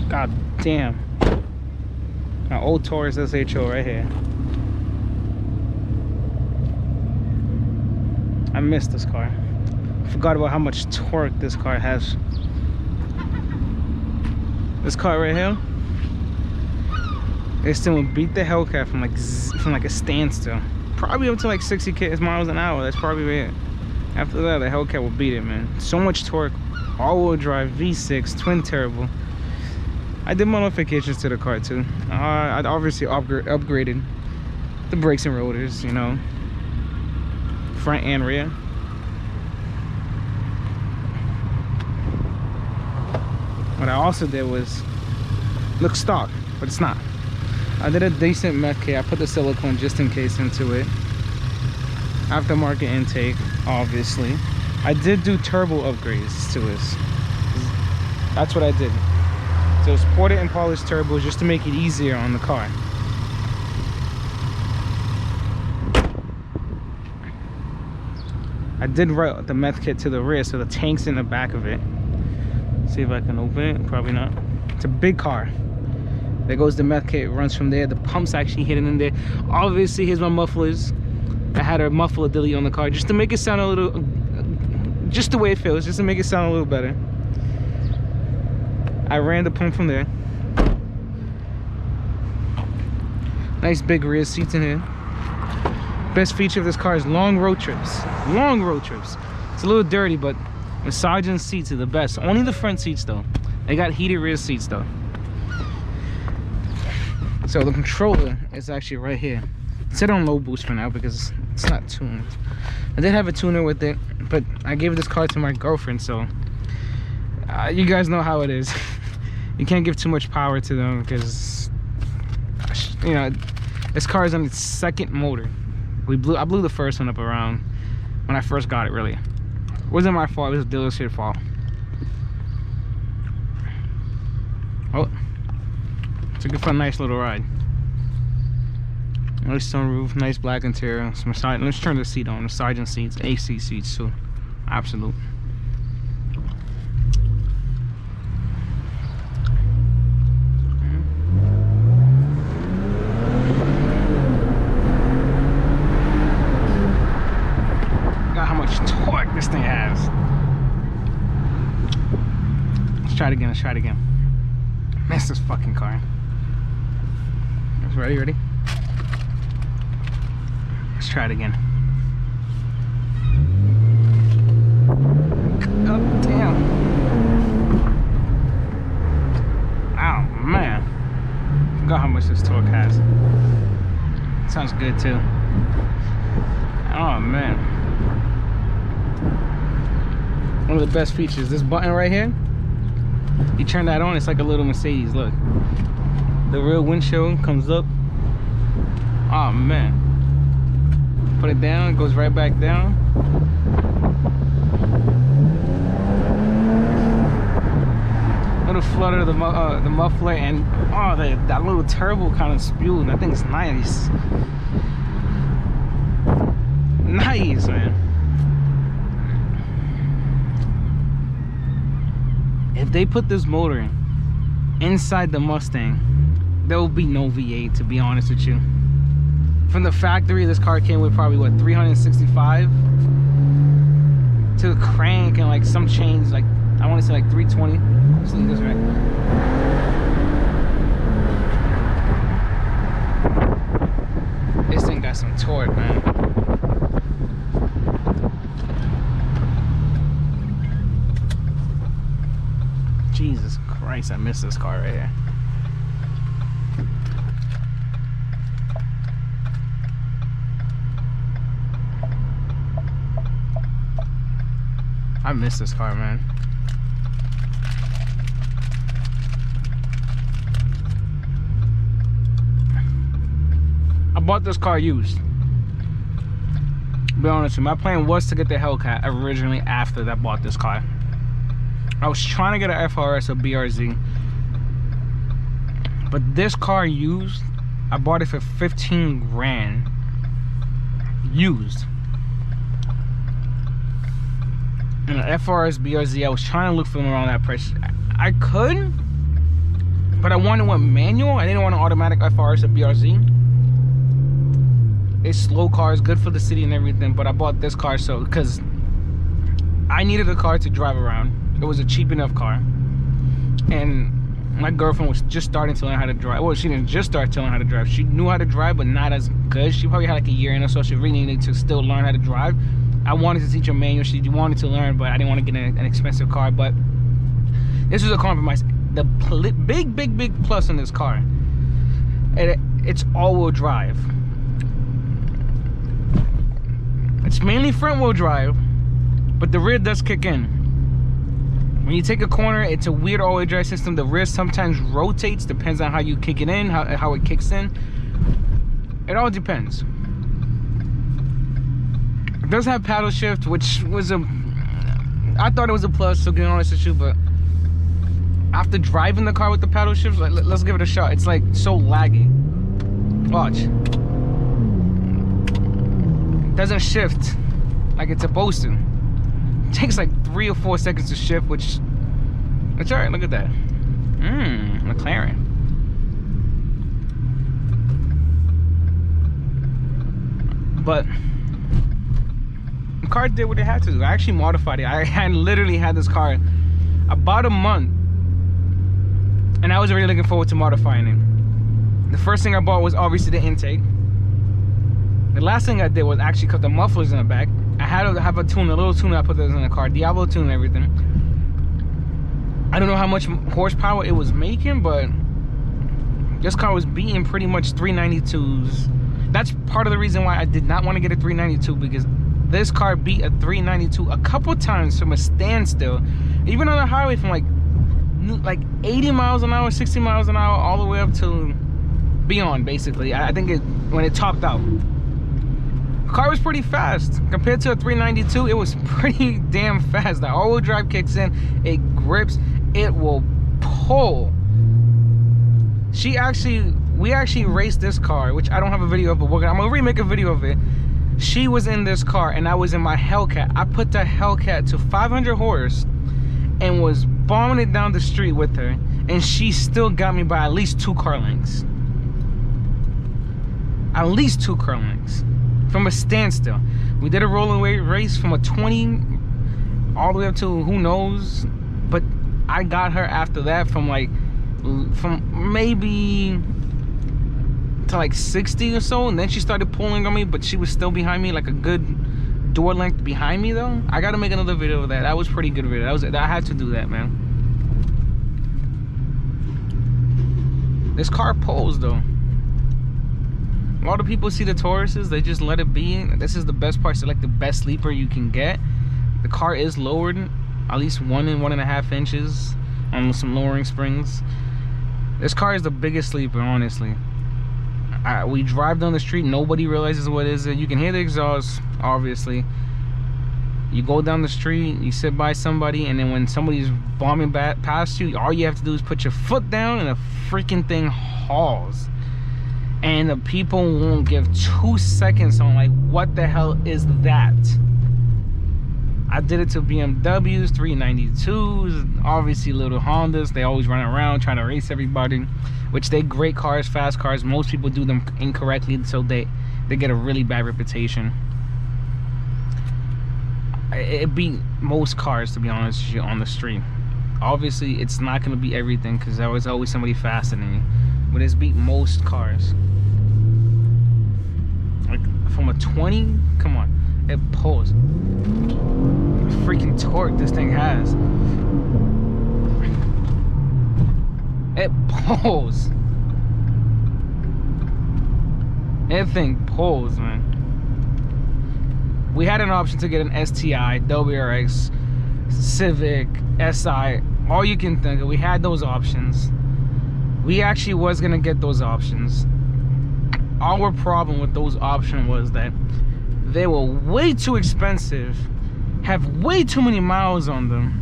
God damn. An old Taurus SHO right here. I missed this car. Forgot about how much torque this car has. This car right here, it still beat the Hellcat from like a standstill. Probably up to like 60 miles an hour. That's probably it. After that, the Hellcat will beat it, man. So much torque, all-wheel drive, V6, twin turbo. I did modifications to the car too. I'd obviously upgraded the brakes and rotors, you know, front and rear. What I also did was look stock, but it's not. I did a decent meth kit. I put the silicone just in case into it. Aftermarket intake, obviously. I did do turbo upgrades to this. That's what I did. So it's ported and polished turbos just to make it easier on the car. I did route the meth kit to the rear, so the tank's in the back of it. See if I can open it. Probably not. It's a big car. There goes the meth kit. It runs from there. The pump's actually hidden in there. Obviously, here's my mufflers. I had a muffler delete on the car just to make it sound a little, just the way it feels, just to make it sound a little better. I ran the pump from there. Nice big rear seats in here. Best feature of this car is long road trips. Long road trips. It's a little dirty, but massaging seats are the best. Only the front seats though. They got heated rear seats though. So the controller is actually right here. It's set on low boost for now because it's not tuned. I did have a tuner with it, but I gave this car to my girlfriend, so you guys know how it is. You can't give too much power to them because, you know, this car is on its second motor. I blew the first one up around when I first got it. Really, it wasn't my fault. It was the dealership's fault. Oh, took it for a nice little ride. Nice sunroof, nice black interior. Some side. Let's turn the seat on. The sergeant seats, AC seats too. Absolute. Got how much torque this thing has. Let's try it again. Let's try it again. Mess this fucking car. Ready? Let's try it again. Oh, damn. Oh, man. Forgot how much this torque has. Sounds good, too. Oh, man. One of the best features, this button right here. You turn that on, it's like a little Mercedes, look. The rear windshield comes up. Oh, man. Put it down, it goes right back down. Little flutter of the muffler, and oh, that little turbo kind of spewed. That thing's nice. Nice, man. If they put this motor inside the Mustang, there will be no V8, to be honest with you. From the factory, this car came with probably what, 365 to the crank and like some change, like I want to say like 320. Let's leave this right. This thing got some torque, man. Jesus Christ, I miss this car right here. I miss this car, man. I bought this car used. Be honest with you, my plan was to get the Hellcat originally after I bought this car. I was trying to get an FRS or BRZ. But this car used, I bought it for 15 grand. Used. And an FRS BRZ, I was trying to look for them around that price. I could, But I wanted one manual. I didn't want an automatic FRS or BRZ. It's slow cars, good for the city and everything. But I bought this car so because I needed a car to drive around. It was a cheap enough car, and my girlfriend was just starting to learn how to drive. Well, she didn't just start to learn how to drive. She knew how to drive, but not as good. She probably had like a year in her, so she really needed to still learn how to drive. I wanted to teach her manual. She wanted to learn, but I didn't want to get an expensive car. But this was a compromise. The big plus on this car, it's all-wheel drive. It's mainly front-wheel drive, but the rear does kick in. When you take a corner, it's a weird all-wheel drive system. The rear sometimes rotates, depends on how you kick it in, how it kicks in. It all depends. It does have paddle shift, which was I thought it was a plus, so being honest with you, but after driving the car with the paddle shift, let's give it a shot. It's like so laggy. Watch. It doesn't shift like it's supposed to. It takes like 3 or 4 seconds to shift, which it's alright. Look at that. McLaren. But the car did what it had to do. I actually modified it. I literally had this car about a month, and I was really looking forward to modifying it. The first thing I bought was obviously the intake. The last thing I did was actually cut the mufflers in the back. I had to have a little tuner. I put this in the car, Diablo tune and everything. I don't know how much horsepower it was making, but this car was beating pretty much 392s. That's part of the reason why I did not want to get a 392, because this car beat a 392 a couple times from a standstill, even on the highway, from like 80 miles an hour, 60 miles an hour, all the way up to beyond, basically. I think when it topped out. The car was pretty fast. Compared to a 392, it was pretty damn fast. The all-wheel drive kicks in, it grips, it will pull. We actually raced this car, which I don't have a video of, but I'm gonna remake a video of it. She was in this car and I was in my Hellcat. I put the Hellcat to 500 horse and was bombing it down the street with her, and she still got me by at least 2 car lengths. At least 2 car lengths from a standstill. We did a rolling race from a 20 all the way up to who knows, but I got her after that from maybe to like 60 or so, and then she started pulling on me, but she was still behind me, like a good door length behind me though. I gotta make another video of that. That was pretty good video. I had to do that, man. This car pulls though. A lot of people see the Tauruses, they just let it be. This is the best part. It's like the best sleeper you can get. The car is lowered at least 1 and 1.5 inches on some lowering springs. This car is the biggest sleeper, honestly. We drive down the street, nobody realizes what it is. You can hear the exhaust, obviously. You go down the street, you sit by somebody, and then when somebody's bombing back past you, all you have to do is put your foot down and the freaking thing hauls. And the people won't give 2 seconds on like, what the hell is that? I did it to BMWs, 392s, obviously little Hondas. They always run around trying to race everybody, which they great cars, fast cars. Most people do them incorrectly, so they get a really bad reputation. It beat most cars, to be honest with you, on the street. Obviously, it's not going to be everything, because there was always somebody faster than you, but it's beat most cars. Like from a 20, come on, it pulls. Freaking torque this thing has. It pulls. That thing pulls, man. We had an option to get an STI, WRX, Civic, SI, all you can think of. We had those options. We actually was gonna get those options. Our problem with those options was that they were way too expensive, have way too many miles on them,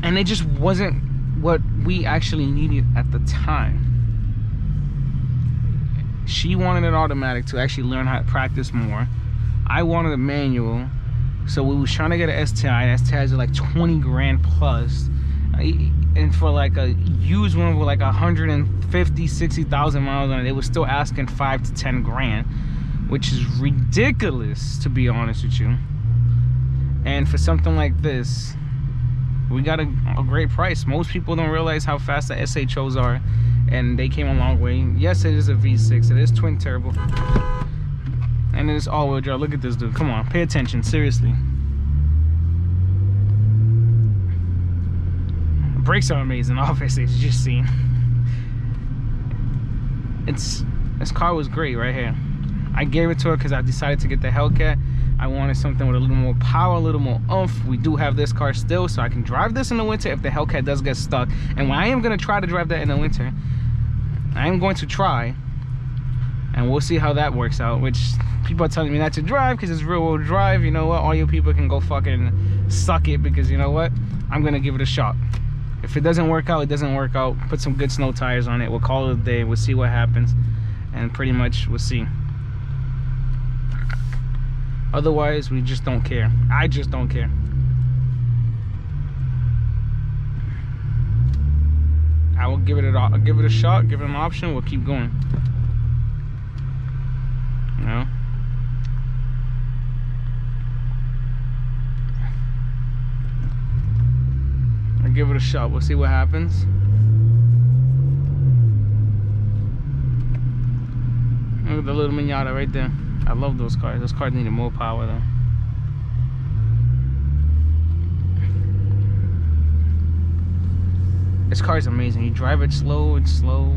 and it just wasn't what we actually needed at the time. She wanted an automatic to actually learn how to practice more. I wanted a manual, so we was trying to get an STI. STIs are like 20 grand plus. and for like a used one with like 150, 60,000 miles on it, they were still asking 5 to 10 grand, which is ridiculous, to be honest with you. And for something like this, we got a great price. Most people don't realize how fast the SHOs are, and they came a long way. Yes, it is a V6, it is twin turbo, and it is all-wheel drive. Look at this dude, come on, pay attention, seriously. The brakes are amazing, obviously, as you just seen. This car was great right here. I gave it to her because I decided to get the Hellcat. I wanted something with a little more power, a little more oomph. We do have this car still, so I can drive this in the winter if the Hellcat does get stuck. And when I am going to try to drive that in the winter, I am going to try, and we'll see how that works out. Which people are telling me not to drive because it's rear-wheel drive. You know what? All you people can go fucking suck it, because you know what? I'm going to give it a shot. If it doesn't work out, it doesn't work out. Put some good snow tires on it. We'll call it a day. We'll see what happens, and pretty much we'll see. Otherwise, we just don't care. I just don't care. I will give it a shot, give it an option. We'll keep going. You know. I'll give it a shot. We'll see what happens. Look at the little Miata right there. I love those cars. Those cars needed more power though. This car is amazing. You drive it slow, it's slow.